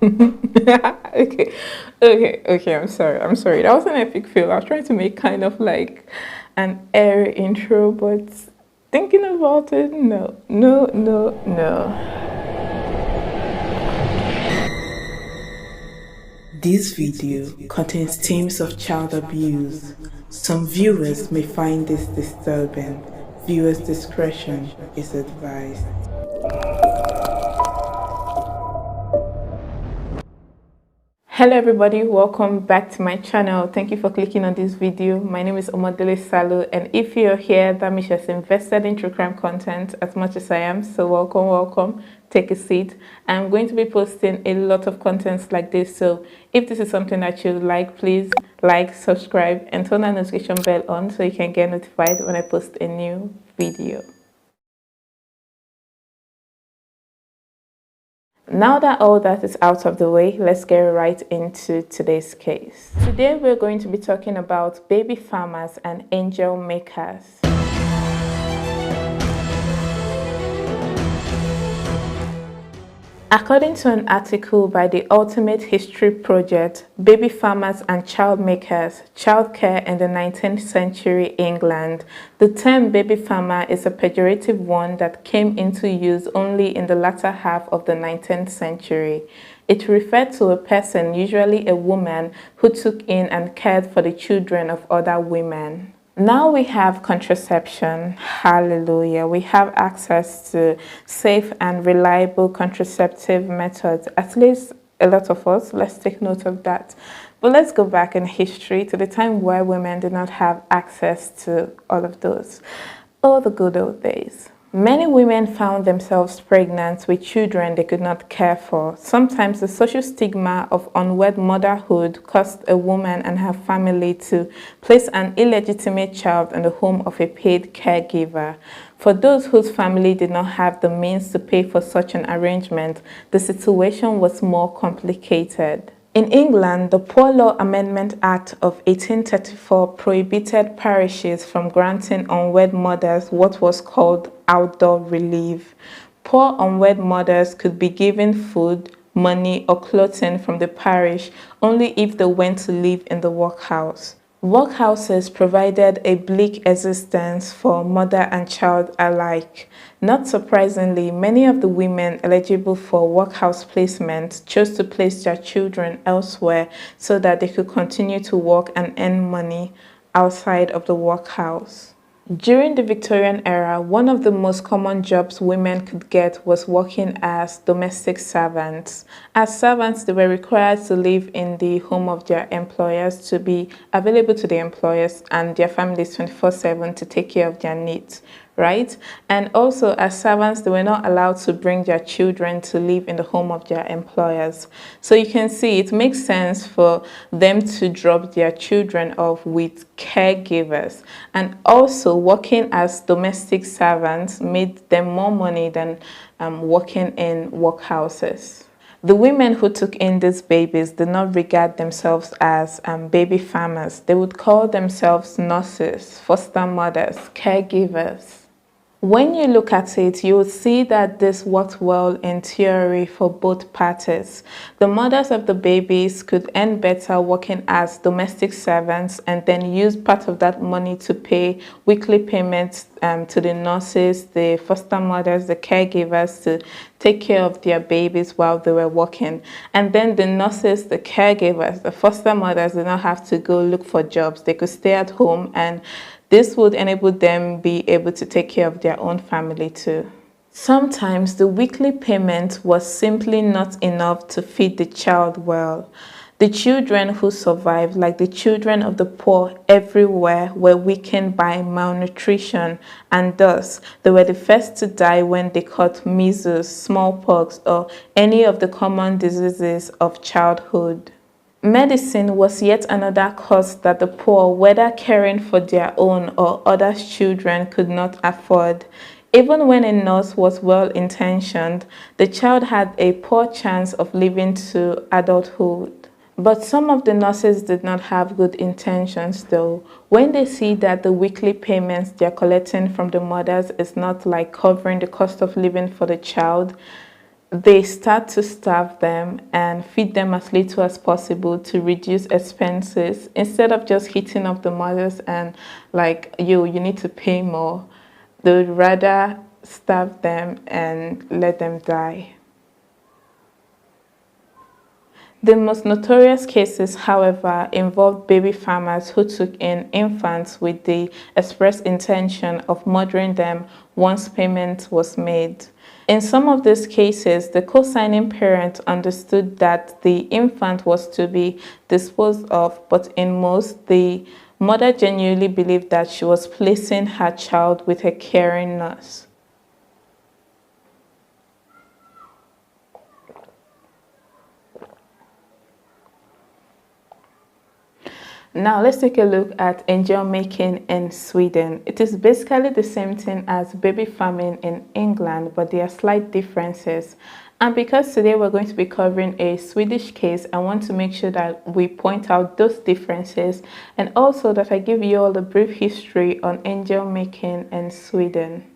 Okay, okay. I'm sorry. That was an epic fail. I was trying to make kind of like an airy intro, but thinking about it, no, no, no, no. This video contains themes of child abuse. Some viewers may find this disturbing. Viewers' discretion is advised. Hello everybody, welcome back to my channel. Thank you for clicking on this video. My name is Omodele Salu, and if you're here, that means you're invested in true crime content as much as I am. So welcome, take a seat. I'm going to be posting a lot of contents like this, so if this is something that you like, please like, subscribe, and turn the notification bell on so you can get notified when I post a new video. Now that all that is out of the way, let's get right into today's case. Today we're going to be talking about baby farmers and angel makers. According to an article by the Ultimate History Project, Baby Farmers and Child Makers, Childcare in the 19th Century England, the term baby farmer is a pejorative one that came into use only in the latter half of the 19th century. It referred to a person, usually a woman, who took in and cared for the children of other women. Now we have contraception. Hallelujah. We have access to safe and reliable contraceptive methods. At least a lot of us. Let's take note of that. But let's go back in history to the time where women did not have access to all of those. Oh, the good old days. Many women found themselves pregnant with children they could not care for. Sometimes the social stigma of unwed motherhood caused a woman and her family to place an illegitimate child in the home of a paid caregiver. For those whose family did not have the means to pay for such an arrangement, the situation was more complicated. In England, the Poor Law Amendment Act of 1834 prohibited parishes from granting unwed mothers what was called outdoor relief. Poor unwed mothers could be given food, money, or clothing from the parish only if they went to live in the workhouse. Workhouses provided a bleak existence for mother and child alike. Not surprisingly, many of the women eligible for workhouse placement chose to place their children elsewhere so that they could continue to work and earn money outside of the workhouse. During the Victorian era, one of the most common jobs women could get was working as domestic servants. As servants, they were required to live in the home of their employers, to be available to the employers and their families 24/7 to take care of their needs, right? And also, as servants, they were not allowed to bring their children to live in the home of their employers. So you can see it makes sense for them to drop their children off with caregivers. And also, working as domestic servants made them more money than working in workhouses. The women who took in these babies did not regard themselves as baby farmers. They would call themselves nurses, foster mothers, caregivers. When you look at it, you will see that this worked well in theory for both parties. The mothers of the babies could earn better working as domestic servants and then use part of that money to pay weekly payments to the nurses, the foster mothers, the caregivers to take care of their babies while they were working. And then the nurses, the caregivers, the foster mothers did not have to go look for jobs. They could stay at home, and this would enable them be able to take care of their own family too. Sometimes the weekly payment was simply not enough to feed the child well. The children who survived, like the children of the poor everywhere, were weakened by malnutrition, and thus they were the first to die when they caught measles, smallpox, or any of the common diseases of childhood. Medicine was yet another cost that the poor, whether caring for their own or others' children, could not afford. Even when a nurse was well-intentioned, the child had a poor chance of living to adulthood. But some of the nurses did not have good intentions though. When they see that the weekly payments they're collecting from the mothers is not like covering the cost of living for the child, they start to starve them and feed them as little as possible to reduce expenses instead of just hitting up the mothers and like you need to pay more. They would rather starve them and let them die. The most notorious cases, however, involved baby farmers who took in infants with the express intention of murdering them once payment was made. In some of these cases, the co-signing parent understood that the infant was to be disposed of, but in most, the mother genuinely believed that she was placing her child with a caring nurse. Now let's take a look at angel making in Sweden. It is basically the same thing as baby farming in England, but there are slight differences. And because today we're going to be covering a Swedish case, I want to make sure that we point out those differences and also that I give you all a brief history on angel making in Sweden.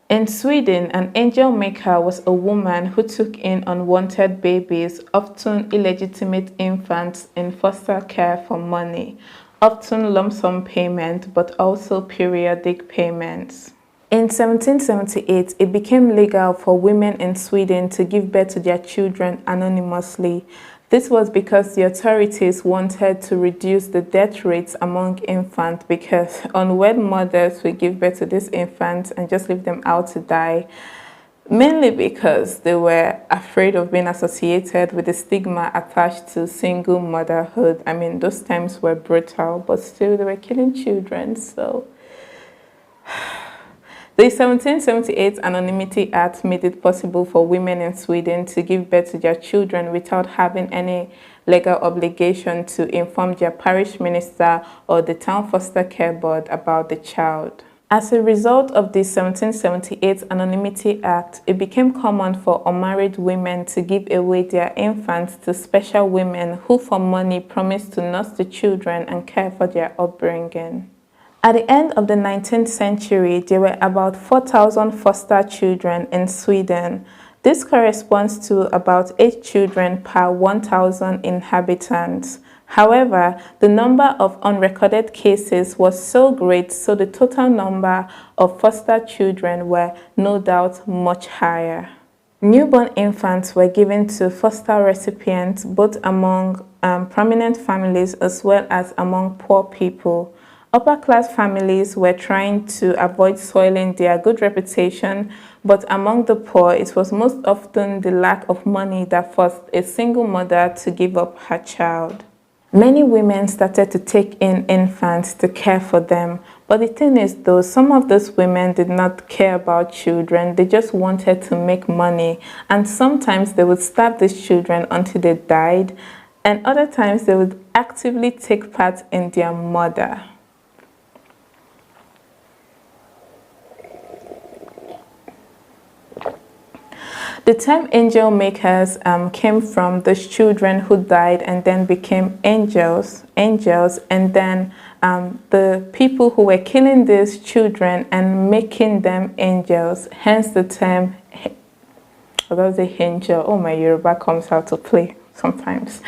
In Sweden, an angel maker was a woman who took in unwanted babies, often illegitimate infants, in foster care for money, often lump sum payment, but also periodic payments. In 1778, it became legal for women in Sweden to give birth to their children anonymously. This was because the authorities wanted to reduce the death rates among infants because unwed mothers would give birth to these infants and just leave them out to die, mainly because they were afraid of being associated with the stigma attached to single motherhood. I mean, those times were brutal, but still they were killing children, so... The 1778 Anonymity Act made it possible for women in Sweden to give birth to their children without having any legal obligation to inform their parish minister or the town foster care board about the child. As a result of the 1778 Anonymity Act, it became common for unmarried women to give away their infants to special women who for money promised to nurse the children and care for their upbringing. At the end of the 19th century, there were about 4,000 foster children in Sweden. This corresponds to about 8 children per 1,000 inhabitants. However, the number of unrecorded cases was so great, so the total number of foster children were no doubt much higher. Newborn infants were given to foster recipients both among prominent families as well as among poor people. Upper-class families were trying to avoid soiling their good reputation, but among the poor, it was most often the lack of money that forced a single mother to give up her child. Many women started to take in infants to care for them, but the thing is though, some of those women did not care about children, they just wanted to make money, and sometimes they would starve these children until they died, and other times they would actively take part in their murder. The term angel makers came from those children who died and then became angels, and then the people who were killing these children and making them angels, hence the term, angel, oh my Yoruba comes out to play sometimes,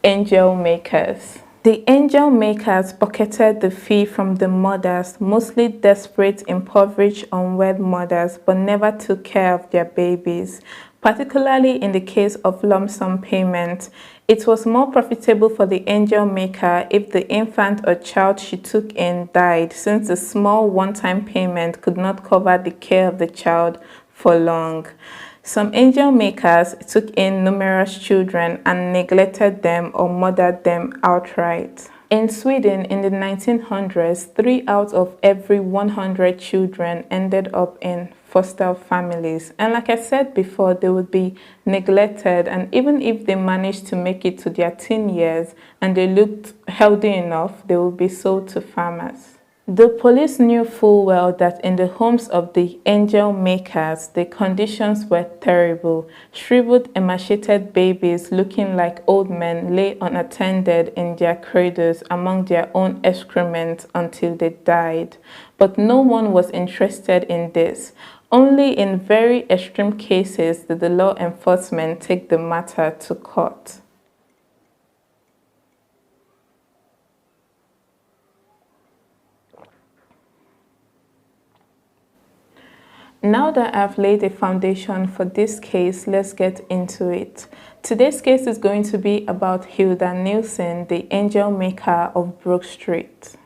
angel makers. The angel makers pocketed the fee from the mothers, mostly desperate, impoverished, unwed mothers, but never took care of their babies. Particularly in the case of lump sum payment, it was more profitable for the angel maker if the infant or child she took in died, since the small one-time payment could not cover the care of the child for long. Some angel makers took in numerous children and neglected them or murdered them outright. In Sweden, in the 1900s, 3 out of every 100 children ended up in foster families. And like I said before, they would be neglected, and even if they managed to make it to their teen years and they looked healthy enough, they would be sold to farmers. The police knew full well that in the homes of the angel makers, the conditions were terrible. Shriveled, emaciated babies looking like old men lay unattended in their cradles among their own excrement until they died. But no one was interested in this. Only in very extreme cases did the law enforcement take the matter to court. Now that I've laid a foundation for this case, let's get into it. Today's case is going to be about Hilda Nielsen, the angel maker of Brüks Street.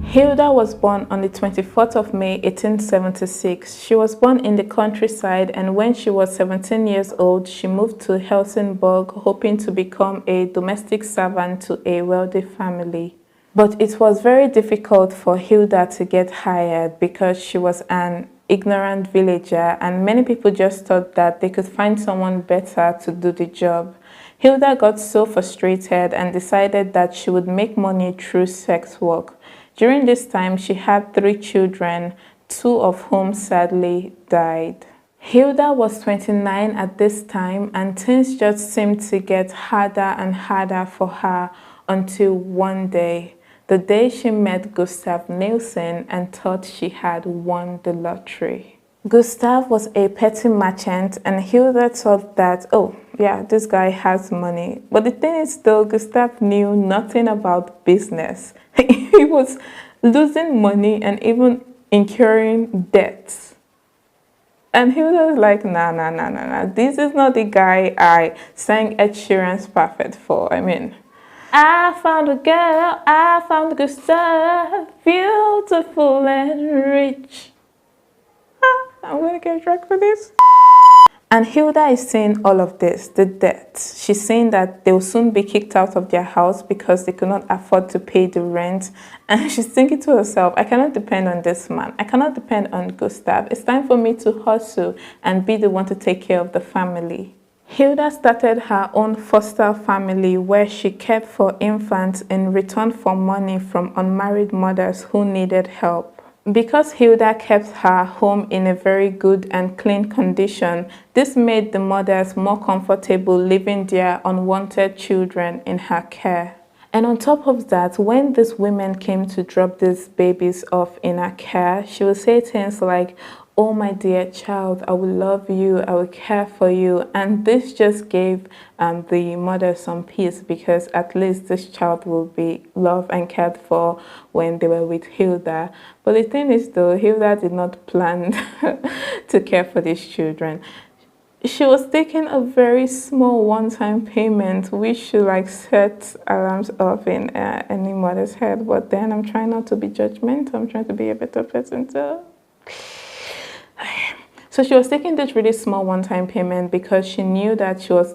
Hilda was born on the 24th of May 1876. She was born in the countryside, and when she was 17 years old, she moved to Helsingborg, hoping to become a domestic servant to a wealthy family. But it was very difficult for Hilda to get hired because she was an ignorant villager, and many people just thought that they could find someone better to do the job. Hilda got so frustrated and decided that she would make money through sex work. During this time, she had 3 children, 2 of whom sadly died. Hilda was 29 at this time, and things just seemed to get harder and harder for her until one day, the day she met Gustav Nielsen and thought she had won the lottery. Gustav was a petty merchant, and Hilda thought that, oh yeah, this guy has money. But the thing is though, Gustav knew nothing about business. He was losing money and even incurring debts. And Hilda was like, nah. This is not the guy I sang Ed Sheeran's Perfect for. I mean, I found a girl, I found Gustav, beautiful and rich. I'm gonna get drunk for this. And Hilda is saying all of this, the debt. She's saying that they will soon be kicked out of their house because they could not afford to pay the rent. And she's thinking to herself, I cannot depend on this man. I cannot depend on Gustav. It's time for me to hustle and be the one to take care of the family. Hilda started her own foster family where she cared for infants in return for money from unmarried mothers who needed help. Because Hilda kept her home in a very good and clean condition, this made the mothers more comfortable leaving their unwanted children in her care. And on top of that, when these women came to drop these babies off in her care, she would say things like, oh my dear child, I will love you, I will care for you. And this just gave the mother some peace, because at least this child will be loved and cared for when they were with Hilda. But the thing is though, Hilda did not plan to care for these children. She was taking a very small one-time payment, which should like set alarms off in any mother's head. But then I'm trying not to be judgmental. I'm trying to be a better person too. So she was taking this really small one-time payment because she knew that she was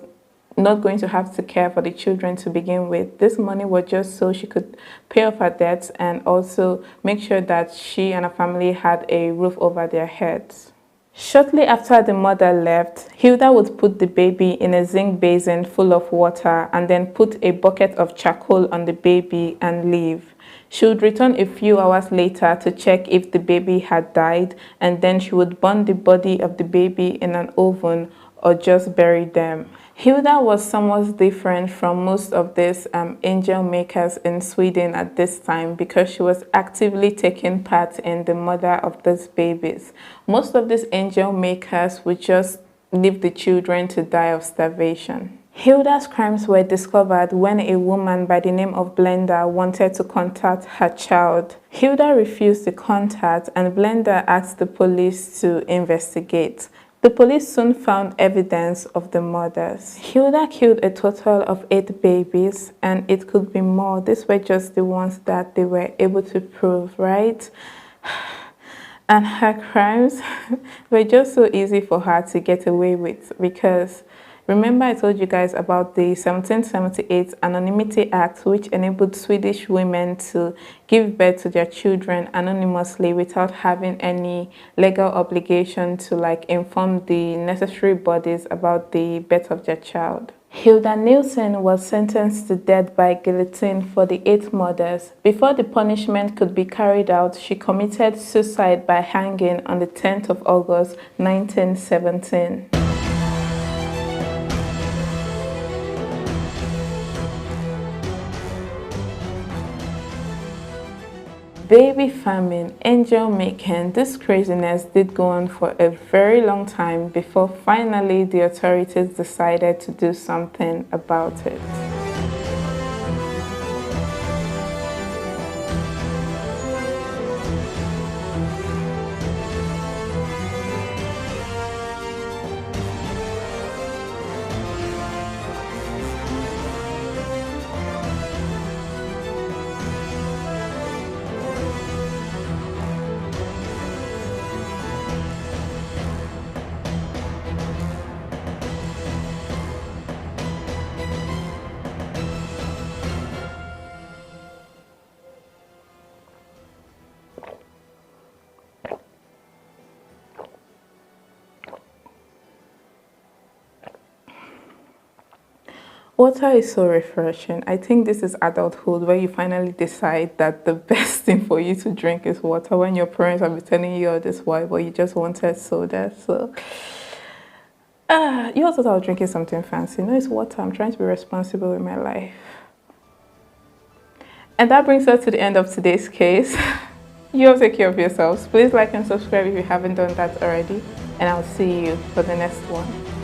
not going to have to care for the children to begin with. This money was just so she could pay off her debts and also make sure that she and her family had a roof over their heads. Shortly after the mother left, Hilda would put the baby in a zinc basin full of water and then put a bucket of charcoal on the baby and leave. She would return a few hours later to check if the baby had died, and then she would burn the body of the baby in an oven or just bury them. Hilda was somewhat different from most of these angel makers in Sweden at this time because she was actively taking part in the murder of these babies. Most of these angel makers would just leave the children to die of starvation. Hilda's crimes were discovered when a woman by the name of Blenda wanted to contact her child. Hilda refused the contact, and Blenda asked the police to investigate. The police soon found evidence of the murders. Hilda killed a total of 8 babies, and it could be more. These were just the ones that they were able to prove, right? And her crimes were just so easy for her to get away with because remember I told you guys about the 1778 Anonymity Act, which enabled Swedish women to give birth to their children anonymously without having any legal obligation to inform the necessary bodies about the birth of their child. Hilda Nielsen was sentenced to death by guillotine for the 8 murders. Before the punishment could be carried out, she committed suicide by hanging on the 10th of August, 1917. Baby farming, angel making, this craziness did go on for a very long time before finally the authorities decided to do something about it. Water is so refreshing. I think this is adulthood where you finally decide that the best thing for you to drink is water when your parents have been telling you all this while, but you just wanted soda. So, you also thought I was drinking something fancy. No, it's water. I'm trying to be responsible with my life. And that brings us to the end of today's case. You all take care of yourselves. Please like and subscribe if you haven't done that already. And I'll see you for the next one.